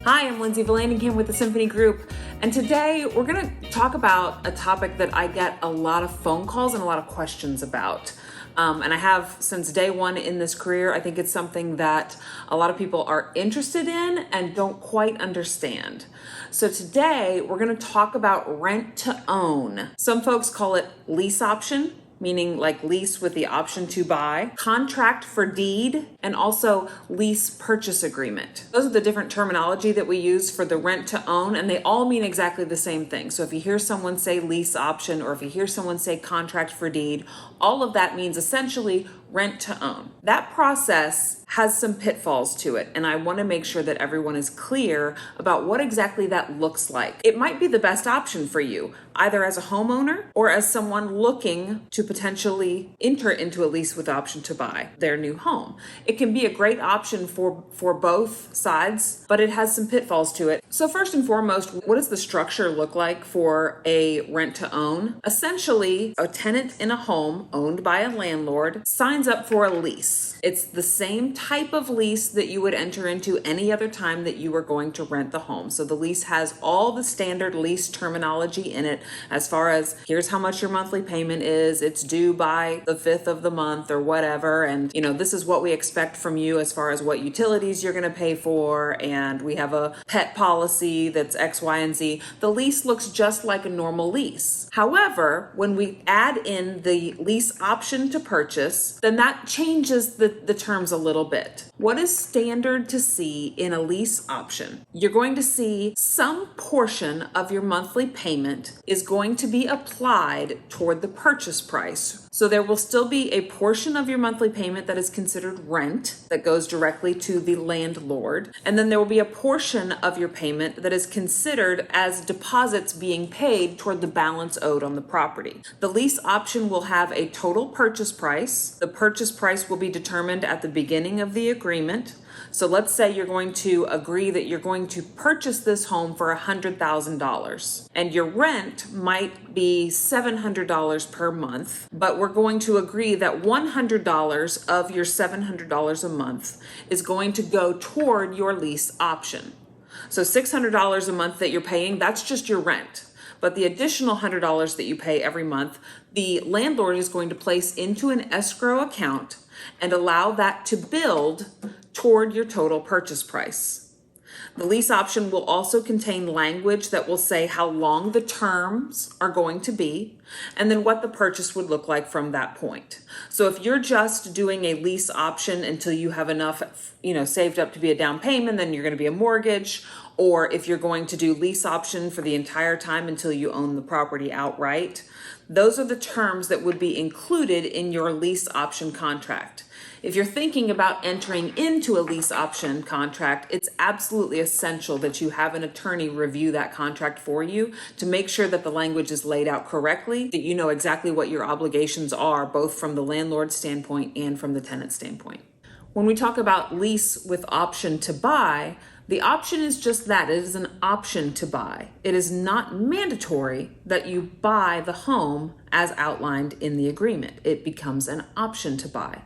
Hi, I'm Lindsay Valandingham with the Symphony Group, and today we're going to talk about a topic that I get a lot of phone calls and a lot of questions about. And I have since day one in this career. I think it's something that a lot of people are interested in and don't quite understand. So today we're going to talk about rent to own. Some folks call it lease option, meaning like lease with the option to buy, contract for deed, and also lease purchase agreement. Those are the different terminology that we use for the rent to own, and they all mean exactly the same thing. So if you hear someone say lease option, or if you hear someone say contract for deed, all of that means essentially rent to own. That process has some pitfalls to it, and I want to make sure that everyone is clear about what exactly that looks like. It might be the best option for you, either as a homeowner or as someone looking to potentially enter into a lease with option to buy their new home. It can be a great option for both sides, but it has some pitfalls to it. So first and foremost, what does the structure look like for a rent to own? Essentially, a tenant in a home owned by a landlord signs up for a lease. It's the same type of lease that you would enter into any other time that you were going to rent the home. So the lease has all the standard lease terminology in it, as far as here's how much your monthly payment is, it's due by the 5th of the month or whatever, and this is what we expect from you as far as what utilities you're going to pay for, and we have a pet policy that's X, Y, and Z. The lease looks just like a normal lease. However, when we add in the lease option to purchase, then that changes the terms a little bit. What is standard to see in a lease option? You're going to see some portion of your monthly payment is going to be applied toward the purchase price. So there will still be a portion of your monthly payment that is considered rent that goes directly to the landlord. And then there will be a portion of your payment that is considered as deposits being paid toward the balance owed on the property. The lease option will have a total purchase price. The purchase price will be determined at the beginning of the agreement. So let's say you're going to agree that you're going to purchase this home for $100,000 and your rent might be $700 per month, but we're going to agree that $100 of your $700 a month is going to go toward your lease option. So $600 a month that you're paying, that's just your rent. But the additional $100 that you pay every month, the landlord is going to place into an escrow account and allow that to build toward your total purchase price. The lease option will also contain language that will say how long the terms are going to be and then what the purchase would look like from that point. So if you're just doing a lease option until you have enough, saved up to be a down payment, then you're going to be a mortgage. Or if you're going to do lease option for the entire time until you own the property outright, those are the terms that would be included in your lease option contract. If you're thinking about entering into a lease option contract, it's absolutely essential that you have an attorney review that contract for you to make sure that the language is laid out correctly, that you know exactly what your obligations are, both from the landlord standpoint and from the tenant standpoint. When we talk about lease with option to buy, the option is just that. It is an option to buy. It is not mandatory that you buy the home as outlined in the agreement. It becomes an option to buy.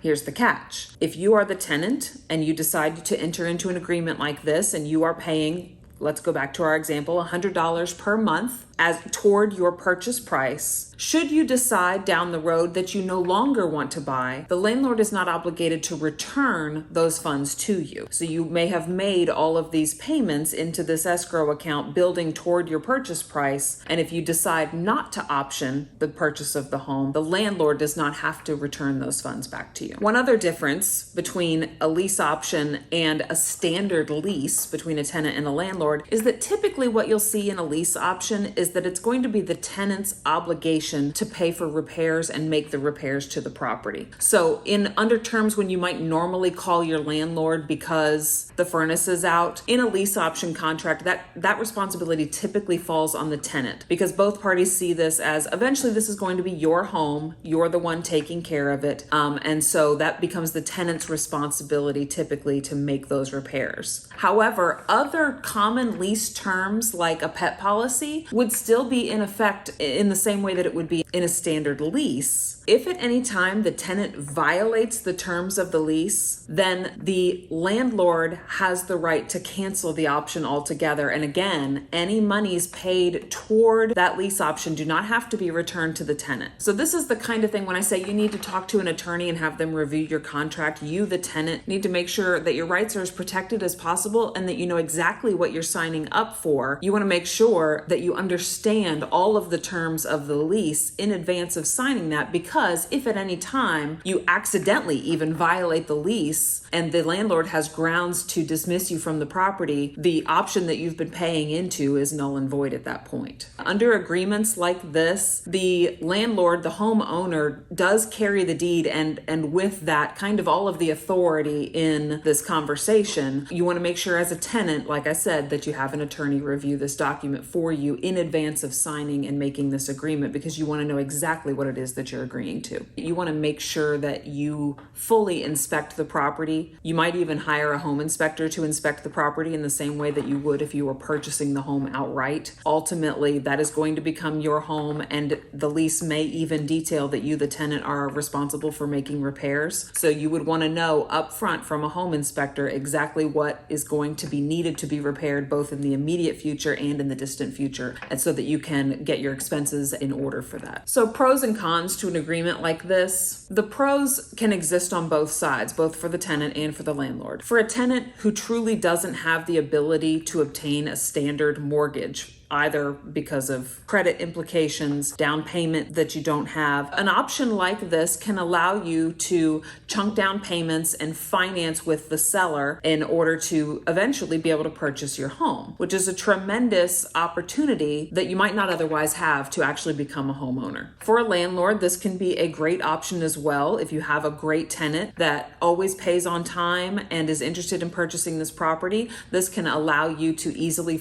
Here's the catch. If you are the tenant and you decide to enter into an agreement like this and you are paying, let's go back to our example, $100 per month as toward your purchase price, should you decide down the road that you no longer want to buy, the landlord is not obligated to return those funds to you. So you may have made all of these payments into this escrow account building toward your purchase price, and if you decide not to option the purchase of the home, the landlord does not have to return those funds back to you. One other difference between a lease option and a standard lease between a tenant and a landlord is that typically what you'll see in a lease option is that it's going to be the tenant's obligation to pay for repairs and make the repairs to the property. So in under terms when you might normally call your landlord because the furnace is out, in a lease option contract, that responsibility typically falls on the tenant because both parties see this as eventually this is going to be your home, you're the one taking care of it, and so that becomes the tenant's responsibility typically to make those repairs. However, other common lease terms like a pet policy would still be in effect in the same way that it would be in a standard lease. lease. If at any time the tenant violates the terms of the lease, then the landlord has the right to cancel the option altogether. And again, any monies paid toward that lease option do not have to be returned to the tenant. So this is the kind of thing when I say you need to talk to an attorney and have them review your contract, you, the tenant, need to make sure that your rights are as protected as possible and that you know exactly what you're signing up for. You want to make sure that you understand all of the terms of the lease in advance of signing that, because if at any time you accidentally even violate the lease and the landlord has grounds to dismiss you from the property, the option that you've been paying into is null and void at that point. Under agreements like this, the landlord, the homeowner, does carry the deed, and with that kind of all of the authority in this conversation. You want to make sure as a tenant, like I said, that you have an attorney review this document for you in advance of signing and making this agreement, because you want to know exactly what it is that you're agreeing to. You want to make sure that you fully inspect the property. You might even hire a home inspector to inspect the property in the same way that you would if you were purchasing the home outright. Ultimately, that is going to become your home, and the lease may even detail that you, the tenant, are responsible for making repairs. So you would want to know up front from a home inspector exactly what is going to be needed to be repaired, both in the immediate future and in the distant future, and so that you can get your expenses in order for that. So pros and cons to an agreement like this. The pros can exist on both sides, both for the tenant and for the landlord. For a tenant who truly doesn't have the ability to obtain a standard mortgage, either because of credit implications, down payment that you don't have, an option like this can allow you to chunk down payments and finance with the seller in order to eventually be able to purchase your home, which is a tremendous opportunity that you might not otherwise have to actually become a homeowner. For a landlord, this can be a great option as well. If you have a great tenant that always pays on time and is interested in purchasing this property, this can allow you to easily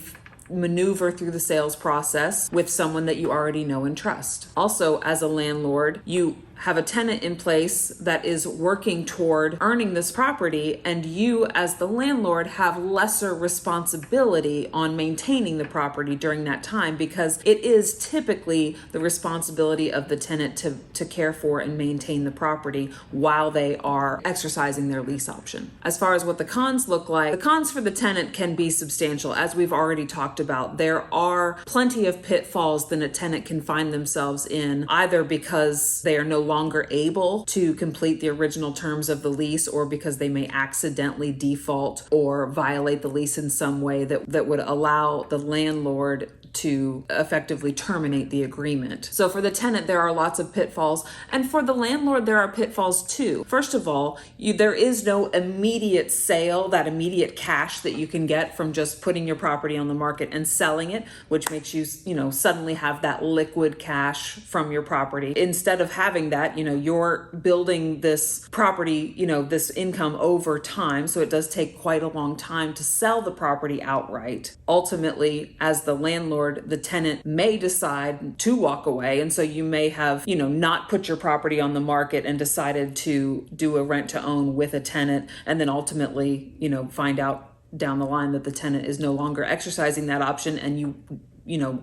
maneuver through the sales process with someone that you already know and trust. Also, as a landlord, you have a tenant in place that is working toward earning this property, and you as the landlord have lesser responsibility on maintaining the property during that time, because it is typically the responsibility of the tenant to care for and maintain the property while they are exercising their lease option. As far as what the cons look like, the cons for the tenant can be substantial. As we've already talked about, there are plenty of pitfalls that a tenant can find themselves in, either because they are no longer able to complete the original terms of the lease, or because they may accidentally default or violate the lease in some way that would allow the landlord to effectively terminate the agreement. So for the tenant, there are lots of pitfalls, and for the landlord, there are pitfalls too. First of all, there is no immediate sale, that immediate cash that you can get from just putting your property on the market and selling it, which makes you, suddenly have that liquid cash from your property. Instead of having that, you're building this property, this income over time. So it does take quite a long time to sell the property outright. Ultimately, as the landlord, the tenant may decide to walk away. And so you may have, not put your property on the market and decided to do a rent to own with a tenant, and then ultimately, find out down the line that the tenant is no longer exercising that option, and you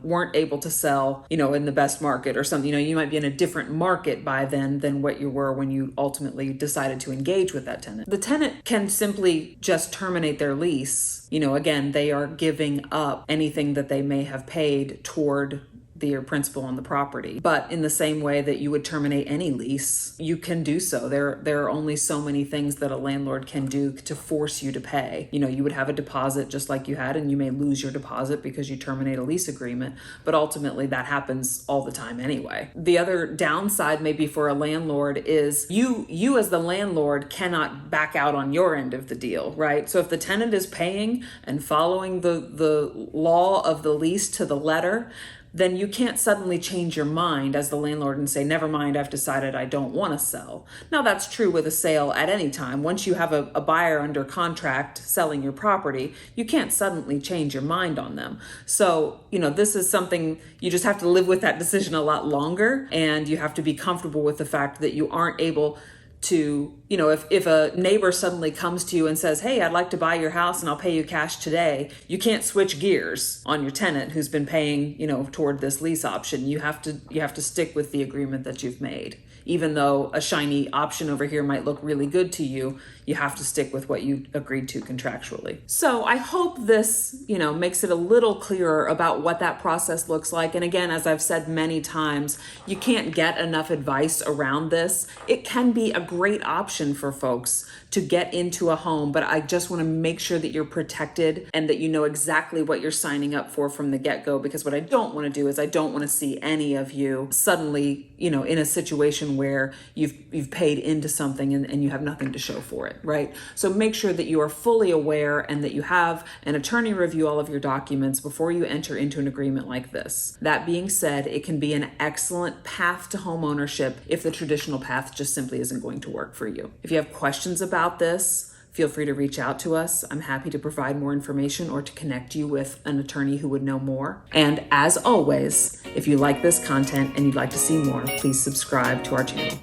weren't able to sell, in the best market or something. You might be in a different market by then than what you were when you ultimately decided to engage with that tenant. The tenant can simply just terminate their lease. Again, they are giving up anything that they may have paid toward their principal on the property. But in the same way that you would terminate any lease, you can do so. There are only so many things that a landlord can do to force you to pay. You would have a deposit just like you had, and you may lose your deposit because you terminate a lease agreement, but ultimately that happens all the time anyway. The other downside maybe for a landlord is you as the landlord cannot back out on your end of the deal, right? So if the tenant is paying and following the law of the lease to the letter, then you can't suddenly change your mind as the landlord and say, never mind, I've decided I don't want to sell. Now, that's true with a sale at any time. Once you have a buyer under contract selling your property, you can't suddenly change your mind on them. So, this is something you just have to live with that decision a lot longer, and you have to be comfortable with the fact that you aren't able to, if a neighbor suddenly comes to you and says, hey, I'd like to buy your house and I'll pay you cash today, you can't switch gears on your tenant who's been paying, toward this lease option. You have to stick with the agreement that you've made. even though a shiny option over here might look really good to you, you have to stick with what you agreed to contractually. So I hope this, makes it a little clearer about what that process looks like. And again, as I've said many times, you can't get enough advice around this. It can be a great option for folks to get into a home, but I just want to make sure that you're protected and that you know exactly what you're signing up for from the get-go, because what I don't want to do is I don't want to see any of you suddenly, in a situation where you've paid into something and you have nothing to show for it, right? So make sure that you are fully aware and that you have an attorney review all of your documents before you enter into an agreement like this. That being said, it can be an excellent path to home ownership if the traditional path just simply isn't going to work for you. If you have questions about this, feel free to reach out to us. I'm happy to provide more information or to connect you with an attorney who would know more. And as always, if you like this content and you'd like to see more, please subscribe to our channel.